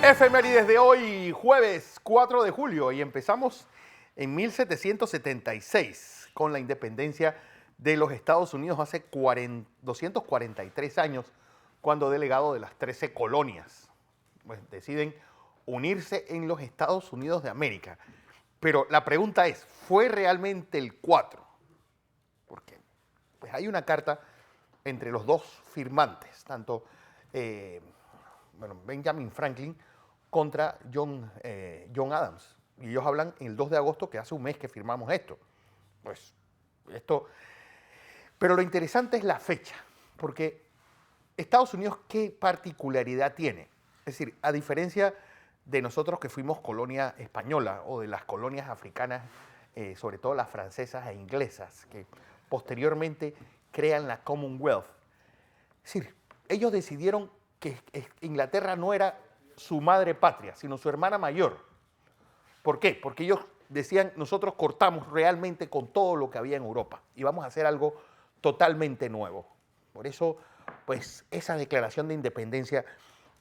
Efemérides de hoy, jueves 4 de julio, y empezamos en 1776 con la independencia de los Estados Unidos hace 243 años, cuando delegado de las 13 colonias pues, deciden unirse en los Estados Unidos de América. Pero la pregunta es, ¿fue realmente el 4? Porque pues, hay una carta entre los dos firmantes, tanto Benjamin Franklin contra John Adams. Y ellos hablan el 2 de agosto, que hace un mes que firmamos esto. Pues esto. Pero lo interesante es la fecha, porque Estados Unidos, ¿qué particularidad tiene? Es decir, a diferencia de nosotros que fuimos colonia española o de las colonias africanas, sobre todo las francesas e inglesas, que posteriormente crean la Commonwealth. Es decir, ellos decidieron que Inglaterra no era su madre patria, sino su hermana mayor. ¿Por qué? Porque ellos decían, nosotros cortamos realmente con todo lo que había en Europa y vamos a hacer algo totalmente nuevo. Por eso, pues, esa declaración de independencia,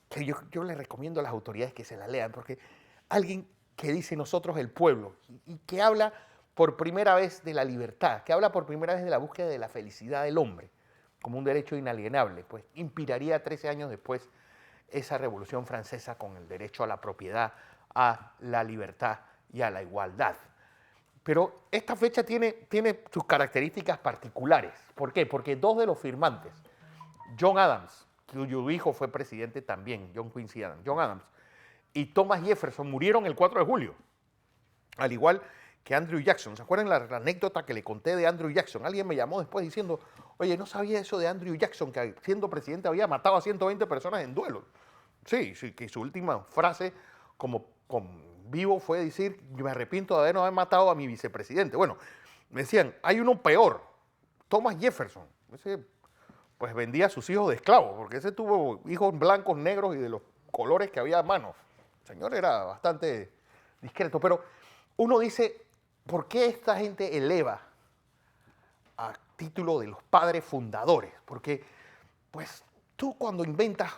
que yo les recomiendo a las autoridades que se la lean, porque alguien que dice nosotros el pueblo y que habla por primera vez de la libertad, que habla por primera vez de la búsqueda de la felicidad del hombre como un derecho inalienable, pues inspiraría 13 años después esa revolución francesa con el derecho a la propiedad, a la libertad y a la igualdad. Pero esta fecha tiene sus características particulares. ¿Por qué? Porque dos de los firmantes, John Adams, cuyo hijo fue presidente también, John Quincy Adams, John Adams, y Thomas Jefferson murieron el 4 de julio, al igual que Andrew Jackson. ¿Se acuerdan la anécdota que le conté de Andrew Jackson? Alguien me llamó después diciendo, oye, no sabía eso de Andrew Jackson, que siendo presidente había matado a 120 personas en duelo. Sí, que su última frase como vivo fue decir, me arrepiento de no haber matado a mi vicepresidente. Bueno, me decían, hay uno peor, Thomas Jefferson. Ese pues vendía a sus hijos de esclavos, porque ese tuvo hijos blancos, negros y de los colores que había a mano. El señor era bastante discreto, pero uno dice, ¿por qué esta gente eleva a título de los padres fundadores? Porque, pues, tú cuando inventas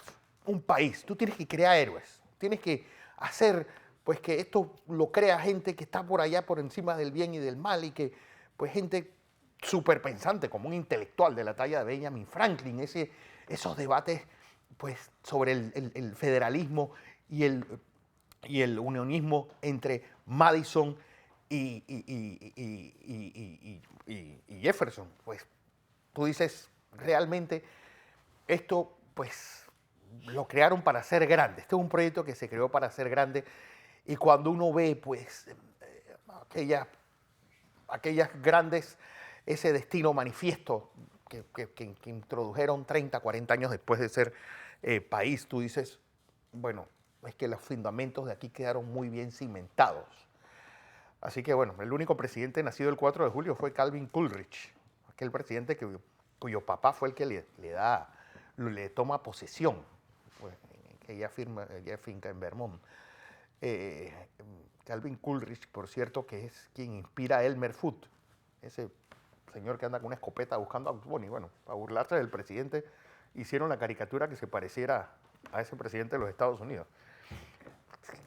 un país, tú tienes que crear héroes, tienes que hacer, pues, que esto lo crea gente que está por allá por encima del bien y del mal y que, pues, gente súper pensante, como un intelectual de la talla de Benjamin Franklin, esos debates, pues, sobre el federalismo y el unionismo entre Madison y Jefferson. Pues tú dices, realmente esto pues lo crearon para ser grande. Este es un proyecto que se creó para ser grande y cuando uno ve pues aquellas grandes, ese destino manifiesto que introdujeron 30, 40 años después de ser país, tú dices, bueno, es que los fundamentos de aquí quedaron muy bien cimentados. Así que bueno, el único presidente nacido el 4 de julio fue Calvin Coolidge, aquel presidente cuyo papá fue el que le toma posesión, pues, en aquella finca en Vermont. Calvin Coolidge, por cierto, que es quien inspira a Elmer Fudd, ese señor que anda con una escopeta buscando a Bugs Bunny. Bueno, para burlarse del presidente, hicieron la caricatura que se pareciera a ese presidente de los Estados Unidos.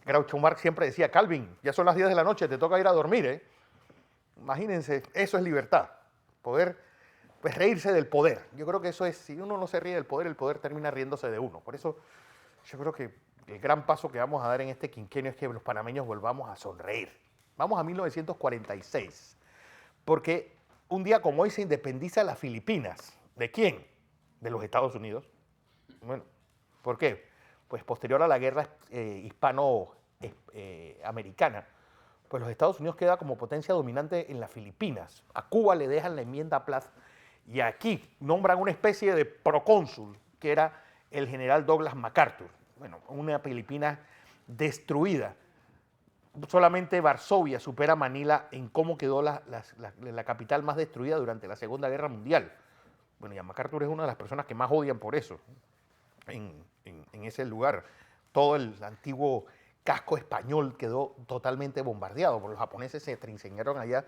Groucho Marx siempre decía, Calvin, ya son las 10 de la noche, te toca ir a dormir, ¿eh? Imagínense, eso es libertad, poder pues, reírse del poder. Yo creo que eso es, si uno no se ríe del poder, el poder termina riéndose de uno. Por eso yo creo que el gran paso que vamos a dar en este quinquenio es que los panameños volvamos a sonreír. Vamos a 1946, porque un día como hoy se independiza las Filipinas. ¿De quién? De los Estados Unidos. Bueno, ¿por qué? Pues posterior a la guerra hispano-americana, pues los Estados Unidos queda como potencia dominante en las Filipinas. A Cuba le dejan la enmienda Platt y aquí nombran una especie de procónsul, que era el general Douglas MacArthur. Bueno, una Filipina destruida. Solamente Varsovia supera Manila en cómo quedó la capital más destruida durante la Segunda Guerra Mundial. Bueno, y a MacArthur es una de las personas que más odian por eso. En ese lugar. Todo el antiguo casco español quedó totalmente bombardeado, porque los japoneses se trinceñaron allá,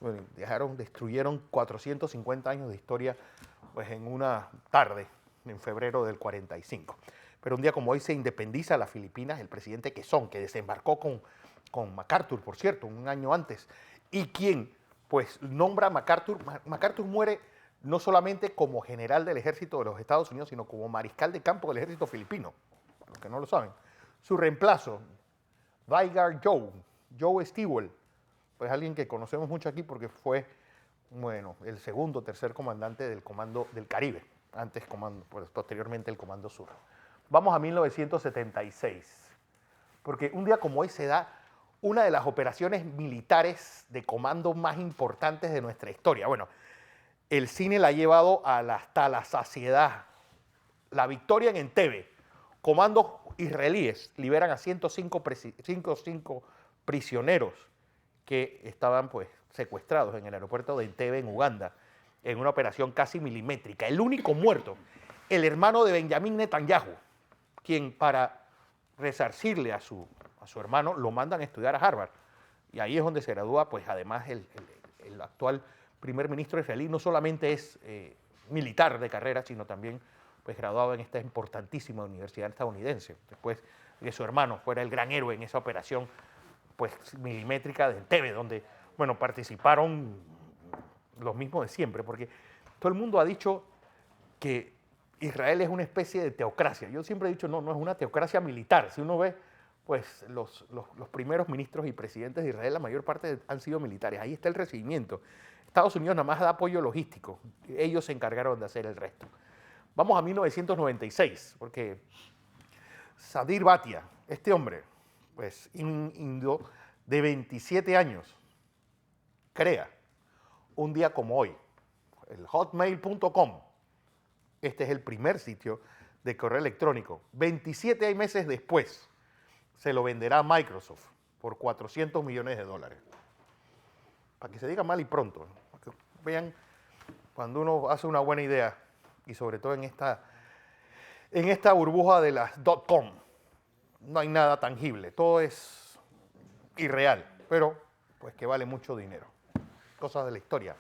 bueno, destruyeron 450 años de historia pues, en una tarde, en febrero del 45. pero un día como hoy se independiza las Filipinas el presidente Quezón, que desembarcó con MacArthur, por cierto, un año antes, y quien pues nombra a MacArthur. MacArthur muere no solamente como general del ejército de los Estados Unidos, sino como mariscal de campo del ejército filipino, para los que no lo saben. Su reemplazo, Vigar Joe Stewell, pues alguien que conocemos mucho aquí porque fue, bueno, el segundo o tercer comandante del Comando del Caribe, antes comando, pues, posteriormente el Comando Sur. Vamos a 1976, porque un día como hoy se da una de las operaciones militares de comando más importantes de nuestra historia. Bueno, el cine la ha llevado hasta la saciedad. La victoria en Entebbe. Comandos israelíes liberan a 105 prisioneros que estaban pues secuestrados en el aeropuerto de Entebbe, en Uganda, en una operación casi milimétrica. El único muerto, el hermano de Benjamín Netanyahu, quien para resarcirle a su hermano lo mandan a estudiar a Harvard. Y ahí es donde se gradúa, pues además el actual primer ministro israelí no solamente es militar de carrera, sino también pues graduado en esta importantísima universidad estadounidense. Después de que su hermano fuera el gran héroe en esa operación pues milimétrica de Entebbe, donde bueno, participaron los mismos de siempre, porque todo el mundo ha dicho que Israel es una especie de teocracia. Yo siempre he dicho, no es una teocracia militar. Si uno ve, pues los primeros ministros y presidentes de Israel, la mayor parte han sido militares. Ahí está el recibimiento. Estados Unidos nada más da apoyo logístico. Ellos se encargaron de hacer el resto. Vamos a 1996, porque Sadir Bhatia, este hombre, pues indio de 27 años, crea un día como hoy, el hotmail.com. Este es el primer sitio de correo electrónico. 27 meses después, se lo venderá a Microsoft por $400 millones. Para que se diga mal y pronto, para que vean cuando uno hace una buena idea, y sobre todo en esta burbuja de las .com, no hay nada tangible, todo es irreal, pero pues que vale mucho dinero. Cosas de la historia.